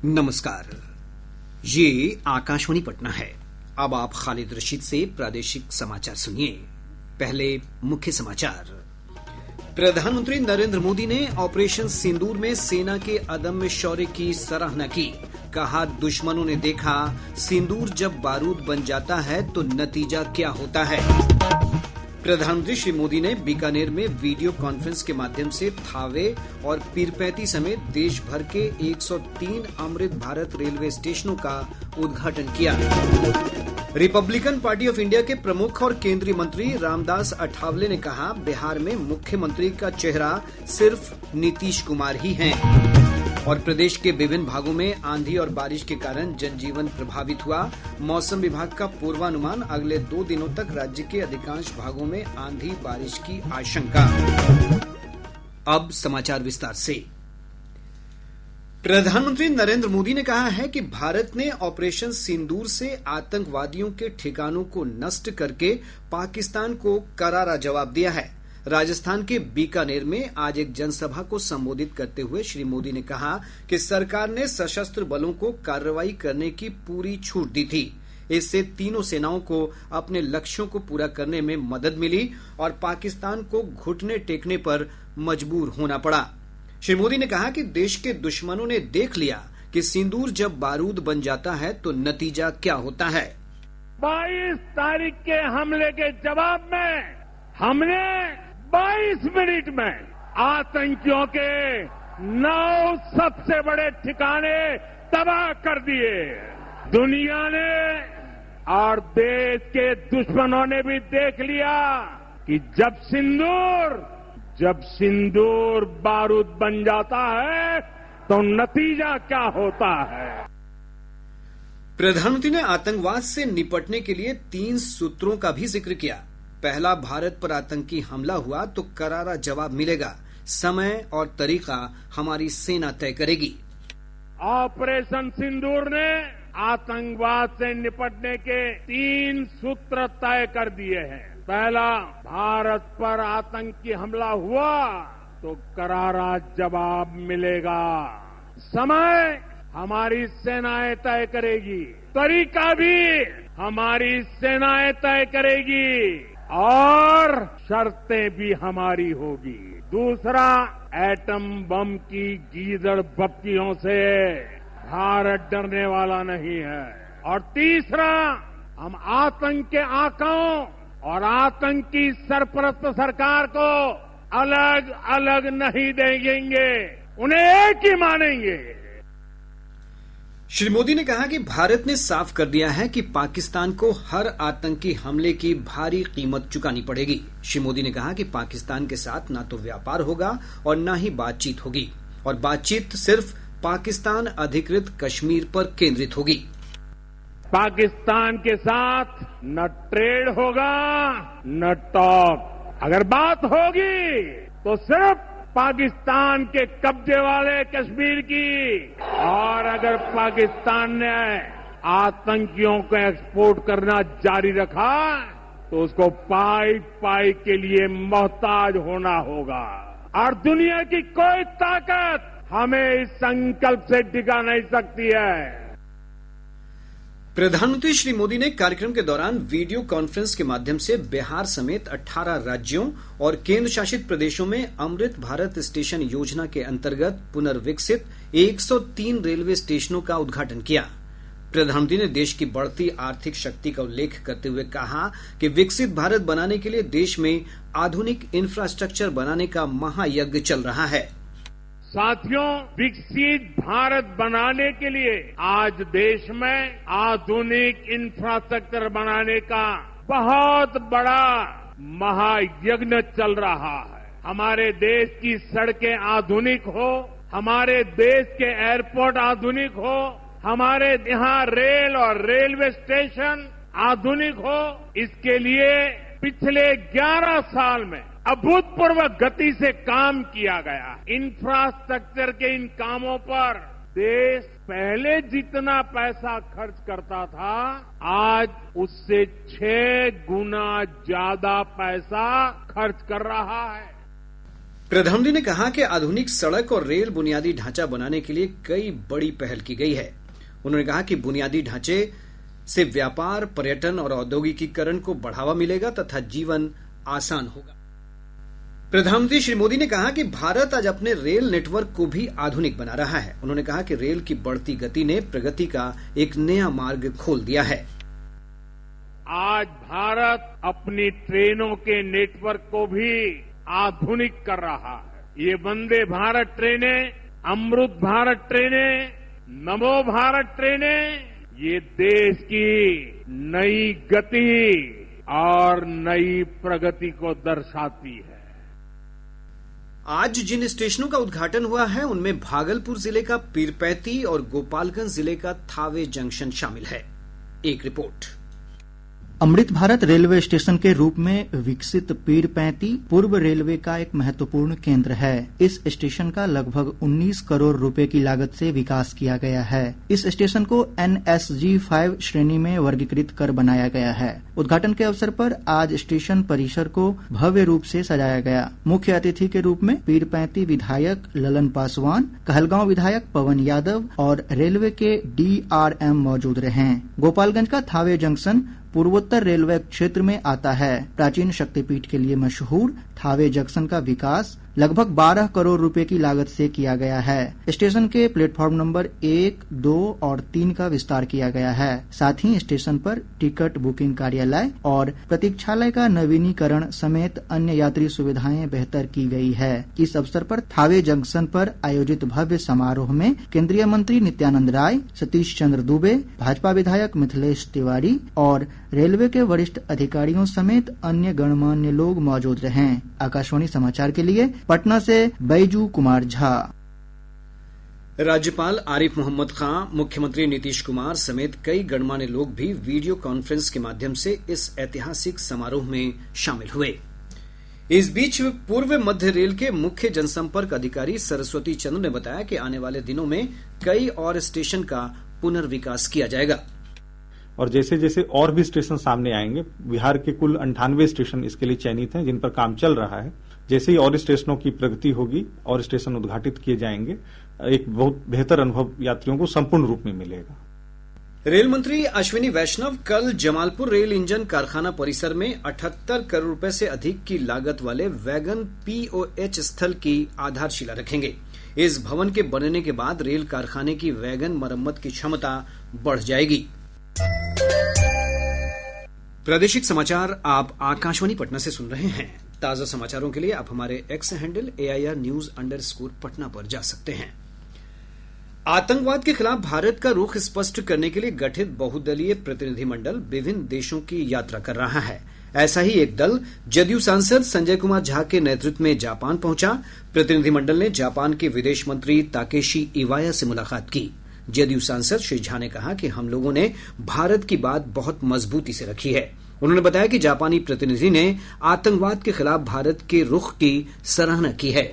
नमस्कार। ये आकाशवाणी पटना है। अब आप खालिद रशीद से प्रादेशिक समाचार सुनिए। पहले मुख्य समाचार। प्रधानमंत्री नरेंद्र मोदी ने ऑपरेशन सिंदूर में सेना के अदम्य शौर्य की सराहना की। कहा, दुश्मनों ने देखा सिंदूर जब बारूद बन जाता है तो नतीजा क्या होता है। प्रधानमंत्री श्री मोदी ने बीकानेर में वीडियो कॉन्फ्रेंस के माध्यम से थावे और पीरपैंती समेत देश भर के 103 अमृत भारत रेलवे स्टेशनों का उद्घाटन किया। रिपब्लिकन पार्टी ऑफ इंडिया के प्रमुख और केंद्रीय मंत्री रामदास अठावले ने कहा, बिहार में मुख्यमंत्री का चेहरा सिर्फ नीतीश कुमार ही हैं। और प्रदेश के विभिन्न भागों में आंधी और बारिश के कारण जनजीवन प्रभावित हुआ। मौसम विभाग का पूर्वानुमान, अगले 2 दिनों तक राज्य के अधिकांश भागों में आंधी बारिश की आशंका। अब समाचार विस्तार से। प्रधानमंत्री नरेंद्र मोदी ने कहा है कि भारत ने ऑपरेशन सिंदूर से आतंकवादियों के ठिकानों को नष्ट करके पाकिस्तान को करारा जवाब दिया है। राजस्थान के बीकानेर में आज एक जनसभा को संबोधित करते हुए श्री मोदी ने कहा कि सरकार ने सशस्त्र बलों को कार्रवाई करने की पूरी छूट दी थी। इससे तीनों सेनाओं को अपने लक्ष्यों को पूरा करने में मदद मिली और पाकिस्तान को घुटने टेकने पर मजबूर होना पड़ा। श्री मोदी ने कहा कि देश के दुश्मनों ने देख लिया कि सिंदूर जब बारूद बन जाता है तो नतीजा क्या होता है। 22 तारीख के हमले के जवाब में हमने 22 मिनट में आतंकियों के 9 सबसे बड़े ठिकाने तबाह कर दिए। दुनिया ने और देश के दुश्मनों ने भी देख लिया कि जब सिंदूर बारूद बन जाता है तो नतीजा क्या होता है। प्रधानमंत्री ने आतंकवाद से निपटने के लिए 3 सूत्रों का भी जिक्र किया। पहला, भारत पर आतंकी हमला हुआ तो करारा जवाब मिलेगा। समय और तरीका हमारी सेना तय करेगी। ऑपरेशन सिंदूर ने आतंकवाद से निपटने के 3 सूत्र तय कर दिए हैं। पहला, भारत पर आतंकी हमला हुआ तो करारा जवाब मिलेगा। समय हमारी सेनाएं तय करेगी, तरीका भी हमारी सेनाएं तय करेगी और शर्तें भी हमारी होगी। दूसरा, एटम बम की गीदड़ बप्तियों से भारत डरने वाला नहीं है। और तीसरा, हम आतंक के आकाओं और आतंकी सरपरस्त सरकार को अलग अलग नहीं देंगे, उन्हें एक ही मानेंगे। श्री मोदी ने कहा कि भारत ने साफ कर दिया है कि पाकिस्तान को हर आतंकी हमले की भारी कीमत चुकानी पड़ेगी। श्री मोदी ने कहा कि पाकिस्तान के साथ न तो व्यापार होगा और न ही बातचीत होगी, और बातचीत सिर्फ पाकिस्तान अधिकृत कश्मीर पर केंद्रित होगी। पाकिस्तान के साथ न ट्रेड होगा न टॉक। अगर बात होगी तो सिर्फ पाकिस्तान के कब्जे वाले कश्मीर की, और अगर पाकिस्तान ने आतंकियों को एक्सपोर्ट करना जारी रखा तो उसको पाई के लिए मोहताज होना होगा। और दुनिया की कोई ताकत हमें इस संकल्प से डिगा नहीं सकती है। प्रधानमंत्री श्री मोदी ने कार्यक्रम के दौरान वीडियो कॉन्फ्रेंस के माध्यम से बिहार समेत 18 राज्यों और केंद्र शासित प्रदेशों में अमृत भारत स्टेशन योजना के अंतर्गत पुनर्विकसित 103 रेलवे स्टेशनों का उद्घाटन किया। प्रधानमंत्री ने देश की बढ़ती आर्थिक शक्ति का उल्लेख करते हुए कहा कि विकसित भारत बनाने के लिए देश में आधुनिक इंफ्रास्ट्रक्चर बनाने का महायज्ञ चल रहा है। साथियों, विकसित भारत बनाने के लिए आज देश में आधुनिक इंफ्रास्ट्रक्चर बनाने का बहुत बड़ा महायज्ञ चल रहा है। हमारे देश की सड़कें आधुनिक हो, हमारे देश के एयरपोर्ट आधुनिक हो, हमारे यहाँ रेल और रेलवे स्टेशन आधुनिक हो, इसके लिए पिछले 11 साल में अभूतपूर्व गति से काम किया गया। इंफ्रास्ट्रक्चर के इन कामों पर देश पहले जितना पैसा खर्च करता था, आज उससे 6 गुना ज्यादा पैसा खर्च कर रहा है। प्रधानमंत्री ने कहा कि आधुनिक सड़क और रेल बुनियादी ढांचा बनाने के लिए कई बड़ी पहल की गई है। उन्होंने कहा कि बुनियादी ढांचे से व्यापार, पर्यटन और औद्योगिकीकरण को बढ़ावा मिलेगा तथा जीवन आसान होगा। प्रधानमंत्री श्री मोदी ने कहा कि भारत आज अपने रेल नेटवर्क को भी आधुनिक बना रहा है। उन्होंने कहा कि रेल की बढ़ती गति ने प्रगति का एक नया मार्ग खोल दिया है। आज भारत अपनी ट्रेनों के नेटवर्क को भी आधुनिक कर रहा है। ये वंदे भारत ट्रेनें, अमृत भारत ट्रेनें, नमो भारत ट्रेनें, ये देश की नई गति और नई प्रगति को दर्शाती है। आज जिन स्टेशनों का उद्घाटन हुआ है उनमें भागलपुर जिले का पीरपैंती और गोपालगंज जिले का थावे जंक्शन शामिल है। एक report. Amrit Bharat railway station के रूप में विकसित पीरपैंती पूर्व रेलवे का एक महत्वपूर्ण केंद्र है। इस स्टेशन का लगभग 19 करोड़ रुपए की लागत से विकास किया गया है। इस स्टेशन को NSG 5 श्रेणी में वर्गीकृत कर बनाया गया है। उद्घाटन के अवसर पर आज स्टेशन परिसर को भव्य रूप से सजाया गया। मुख्य अतिथि के रूप में पीरपैंती विधायक ललन पासवान, कहलगांव विधायक पवन यादव और रेलवे के DRM मौजूद रहे। गोपालगंज का थावे जंक्शन पूर्वोत्तर रेलवे क्षेत्र में आता है। प्राचीन शक्तिपीठ के लिए मशहूर थावे जंक्शन का विकास लगभग 12 करोड़ रुपए की लागत से किया गया है। स्टेशन के प्लेटफॉर्म नंबर 1, 2 और 3 का विस्तार किया गया है। साथ ही स्टेशन पर टिकट बुकिंग कार्यालय और प्रतीक्षालय का नवीनीकरण समेत अन्य यात्री सुविधाएं बेहतर की गई है। इस अवसर पर थावे जंक्शन पर आयोजित भव्य समारोह में केंद्रीय मंत्री नित्यानंद राय, सतीश चंद्र दुबे, भाजपा विधायक मिथिलेश तिवारी और रेलवे के वरिष्ठ अधिकारियों समेत अन्य गणमान्य लोग मौजूद रहे। आकाशवाणी समाचार के लिए पटना से बैजू कुमार झा। राज्यपाल आरिफ मोहम्मद खां, मुख्यमंत्री नीतीश कुमार समेत कई गणमान्य लोग भी वीडियो कॉन्फ्रेंस के माध्यम से इस ऐतिहासिक समारोह में शामिल हुए। इस बीच पूर्व मध्य रेल के मुख्य जनसंपर्क अधिकारी सरस्वती चंद्र ने बताया कि आने वाले दिनों में कई और स्टेशन का पुनर्विकास किया जाएगा और जैसे जैसे और भी स्टेशन सामने आएंगे, बिहार के कुल 98 स्टेशन इसके लिए चयनित हैं जिन पर काम चल रहा है। जैसे ही और स्टेशनों की प्रगति होगी और स्टेशन उद्घाटित किए जाएंगे, एक बहुत बेहतर अनुभव यात्रियों को संपूर्ण रूप में मिलेगा। रेल मंत्री अश्विनी वैष्णव कल जमालपुर रेल इंजन कारखाना परिसर में 78 करोड़ रुपए से अधिक की लागत वाले वैगन POH स्थल की आधारशिला रखेंगे। इस भवन के बनने के बाद रेल कारखाने की वैगन मरम्मत की क्षमता बढ़ जाएगी। प्रादेशिक समाचार आप आकाशवाणी पटना से सुन रहे हैं। ताजा समाचारों के लिए आप हमारे एक्स हैंडल AIR_News_ पर जा सकते हैं। आतंकवाद के खिलाफ भारत का रुख स्पष्ट करने के लिए गठित बहुदलीय प्रतिनिधिमंडल विभिन्न देशों की यात्रा कर रहा है। ऐसा ही एक दल जदयू सांसद संजय कुमार झा के नेतृत्व में जापान पहुंचा। प्रतिनिधिमंडल ने जापान के विदेश मंत्री ताकेशी इवाया से मुलाकात की। जदयू सांसद श्री झा ने कहा कि हम लोगों ने भारत की बात बहुत मजबूती से रखी है। उन्होंने बताया कि जापानी प्रतिनिधि ने आतंकवाद के खिलाफ भारत के रुख की सराहना की है।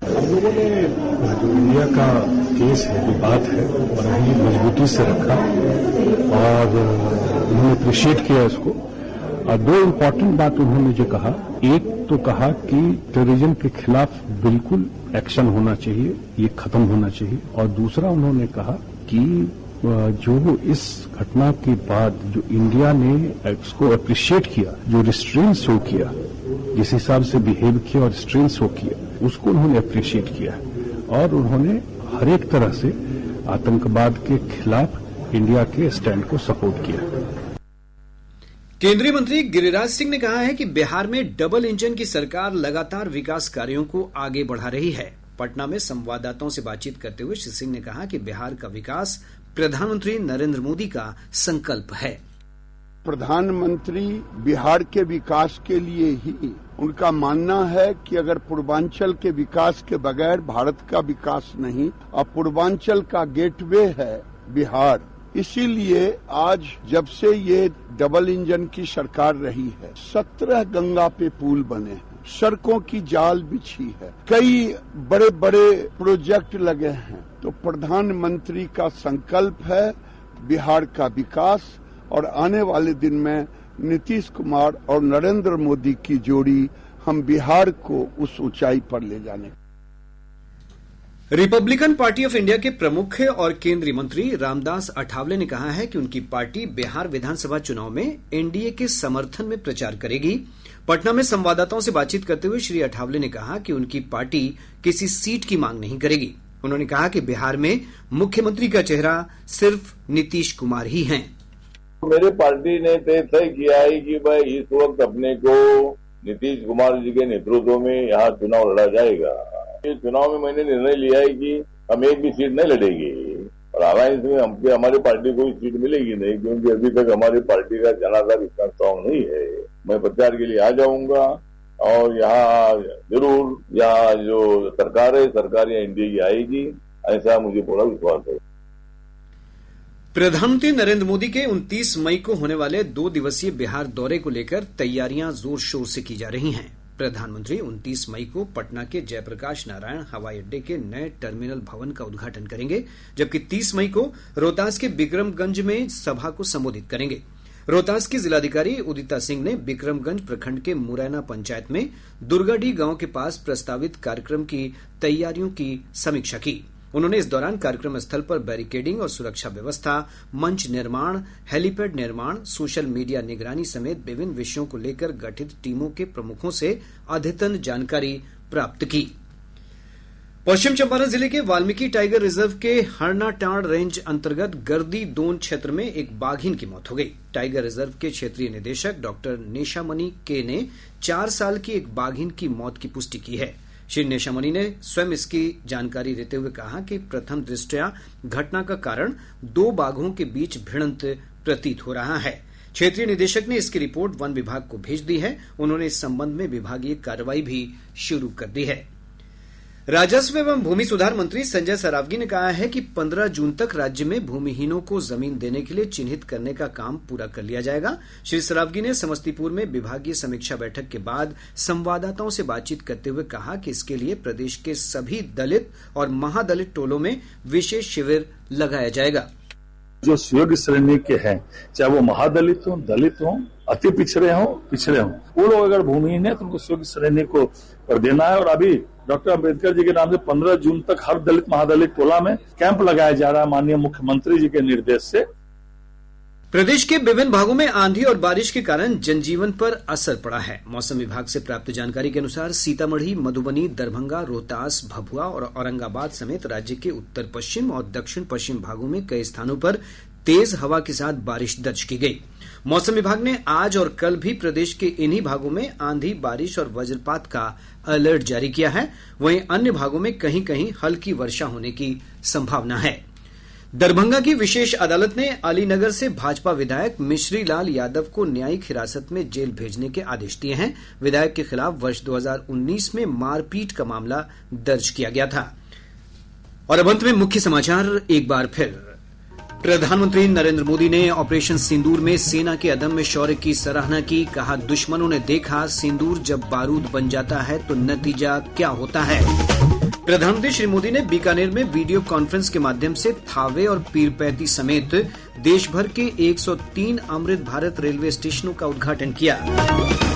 हम लोगों ने जो इंडिया का केस है, जो बात है, बड़ी मजबूती से रखा और उन्होंने अप्रिशिएट किया इसको। और दो इम्पोर्टेंट बात उन्होंने जो कहा, एक तो कहा कि टेररिज्म के खिलाफ बिल्कुल एक्शन होना चाहिए, ये खत्म होना चाहिए। और दूसरा उन्होंने कहा कि जो इस घटना के बाद जो इंडिया ने इसको अप्रिशिएट किया, जो रिस्ट्रेंट शो किया, जिस हिसाब से बिहेव किया और रिस्ट्रेंट शो किया, उसको उन्होंने अप्रिशिएट किया और उन्होंने हर एक तरह से आतंकवाद के खिलाफ इंडिया के स्टैंड को सपोर्ट किया। केंद्रीय मंत्री गिरिराज सिंह ने कहा है कि बिहार में डबल इंजन की सरकार लगातार विकास कार्यों को आगे बढ़ा रही है। पटना में संवाददाताओं से बातचीत करते हुए श्री सिंह ने कहा कि बिहार का विकास प्रधानमंत्री नरेंद्र मोदी का संकल्प है। प्रधानमंत्री बिहार के विकास के लिए ही उनका मानना है कि अगर पूर्वांचल के विकास के बगैर भारत का विकास नहीं, और पूर्वांचल का गेटवे है बिहार। इसीलिए आज जब से ये डबल इंजन की सरकार रही है, 17 गंगा पे पुल बने हैं, सड़कों की जाल बिछी है, कई बड़े बड़े प्रोजेक्ट लगे हैं। तो प्रधानमंत्री का संकल्प है बिहार का विकास, और आने वाले दिन में नीतीश कुमार और नरेंद्र मोदी की जोड़ी हम बिहार को उस ऊंचाई पर ले जाने। रिपब्लिकन पार्टी ऑफ इंडिया के प्रमुख और केंद्रीय मंत्री रामदास अठावले ने कहा है कि उनकी पार्टी बिहार विधानसभा चुनाव में एनडीए के समर्थन में प्रचार करेगी। पटना में संवाददाताओं से बातचीत करते हुए श्री अठावले ने कहा कि उनकी पार्टी किसी सीट की मांग नहीं करेगी। उन्होंने कहा कि बिहार में मुख्यमंत्री का चेहरा सिर्फ नीतीश कुमार ही हैं। मेरे पार्टी ने तय किया है कि भाई इस वक्त अपने को नीतीश कुमार जी के नेतृत्व में यहाँ चुनाव लड़ा जाएगा। इस चुनाव में मैंने निर्णय लिया है कि हम एक भी सीट नहीं लड़ेंगे और अलायंस में हमारी पार्टी को सीट मिलेगी नहीं, क्योंकि अभी तक हमारी पार्टी का जनाधार इतना स्ट्रांग नहीं है। मैं प्रचार के लिए आ जाऊंगा और यहाँ जरूर यहाँ जो सरकार है, सरकार यहाँ एनडीए की आएगी, ऐसा मुझे पूरा विश्वास है। प्रधानमंत्री नरेंद्र मोदी के 29 मई को होने वाले 2 दिवसीय बिहार दौरे को लेकर तैयारियां जोर शोर से की जा रही हैं। प्रधानमंत्री 29 मई को पटना के जयप्रकाश नारायण हवाई अड्डे के नए टर्मिनल भवन का उद्घाटन करेंगे, जबकि 30 मई को रोहतास के बिक्रमगंज में सभा को संबोधित करेंगे। रोहतास की जिलाधिकारी उदिता सिंह ने बिक्रमगंज प्रखंड के मुरैना पंचायत में दुर्गाडीह गांव के पास प्रस्तावित कार्यक्रम की तैयारियों की समीक्षा की। उन्होंने इस दौरान कार्यक्रम स्थल पर बैरिकेडिंग और सुरक्षा व्यवस्था, मंच निर्माण, हेलीपैड निर्माण, सोशल मीडिया निगरानी समेत विभिन्न विषयों को लेकर गठित टीमों के प्रमुखों से अद्यतन जानकारी प्राप्त की। पश्चिम चंपारण जिले के वाल्मीकि टाइगर रिजर्व के हरनाटांड़ रेंज अंतर्गत गर्दी दोन क्षेत्र में एक बाघिन की मौत हो गई। टाइगर रिजर्व के क्षेत्रीय निदेशक डॉक्टर नेशामणि के ने 4 साल की एक बाघिन की मौत की पुष्टि की है। श्री नेशामणि ने स्वयं इसकी जानकारी देते हुए कहा कि प्रथम दृष्टया घटना का कारण 2 बाघों के बीच भिड़ंत प्रतीत हो रहा है। क्षेत्रीय निदेशक ने इसकी रिपोर्ट वन विभाग को भेज दी है। उन्होंने इस संबंध में विभागीय कार्रवाई भी शुरू कर दी है। राजस्व एवं भूमि सुधार मंत्री संजय सरावगी ने कहा है कि 15 जून तक राज्य में भूमिहीनों को जमीन देने के लिए चिन्हित करने का काम पूरा कर लिया जाएगा। श्री सरावगी ने समस्तीपुर में विभागीय समीक्षा बैठक के बाद संवाददाताओं से बातचीत करते हुए कहा कि इसके लिए प्रदेश के सभी दलित और महादलित टोलों में विशेष शिविर लगाया जाएगा। जो सुयोग्य श्रेणी के हैं, चाहे वो महादलित हो, दलित हो, अति पिछड़े हो, वो लोग अगर भूमिहीन है तो उनको सुयोग्य श्रेणी को कर देना है। और अभी डॉक्टर अम्बेडकर जी के नाम से 15 जून तक हर दलित महादलित टोला में कैंप लगाया जा रहा है माननीय मुख्यमंत्री जी के निर्देश से। प्रदेश के विभिन्न भागों में आंधी और बारिश के कारण जनजीवन पर असर पड़ा है। मौसम विभाग से प्राप्त जानकारी के अनुसार सीतामढ़ी, मधुबनी, दरभंगा, रोहतास, भभुआ और औरंगाबाद समेत राज्य के उत्तर पश्चिम और दक्षिण पश्चिम भागों में कई स्थानों पर तेज हवा के साथ बारिश दर्ज की गई। मौसम विभाग ने आज और कल भी प्रदेश के इन्हीं भागों में आंधी, बारिश और वज्रपात का अलर्ट जारी किया है। वहीं अन्य भागों में कहीं कहीं हल्की वर्षा होने की संभावना है। दरभंगा की विशेष अदालत ने अलीनगर से भाजपा विधायक मिश्री लाल यादव को न्यायिक हिरासत में जेल भेजने के आदेश दिए हैं। विधायक के खिलाफ वर्ष 2019 में मारपीट का मामला दर्ज किया गया था। और अब अंत में मुख्य समाचार एक बार फिर। प्रधानमंत्री नरेंद्र मोदी ने ऑपरेशन सिंदूर में सेना के अदम्य शौर्य की सराहना की। कहा, दुश्मनों ने देखा सिंदूर जब बारूद बन जाता है तो नतीजा क्या होता है। प्रधानमंत्री श्री मोदी ने बीकानेर में वीडियो कॉन्फ्रेंस के माध्यम से थावे और पीरपैंती समेत देश भर के 103 अमृत भारत रेलवे स्टेशनों का उद्घाटन किया।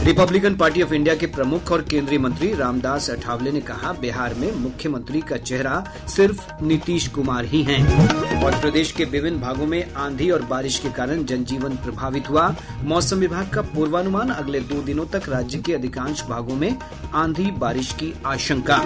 रिपब्लिकन पार्टी ऑफ इंडिया के प्रमुख और केंद्रीय मंत्री रामदास अठावले ने कहा, बिहार में मुख्यमंत्री का चेहरा सिर्फ नीतीश कुमार ही हैं। और प्रदेश के विभिन्न भागों में आंधी और बारिश के कारण जनजीवन प्रभावित हुआ। मौसम विभाग का पूर्वानुमान, अगले 2 दिनों तक राज्य के अधिकांश भागों में आंधी बारिश की आशंका।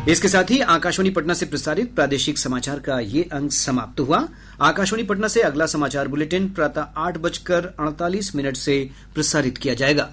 इसके साथ ही आकाशवाणी पटना से प्रसारित प्रादेशिक समाचार का ये अंक समाप्त हुआ। आकाशवाणी पटना से अगला समाचार बुलेटिन प्रातः 8:48 से प्रसारित किया जाएगा।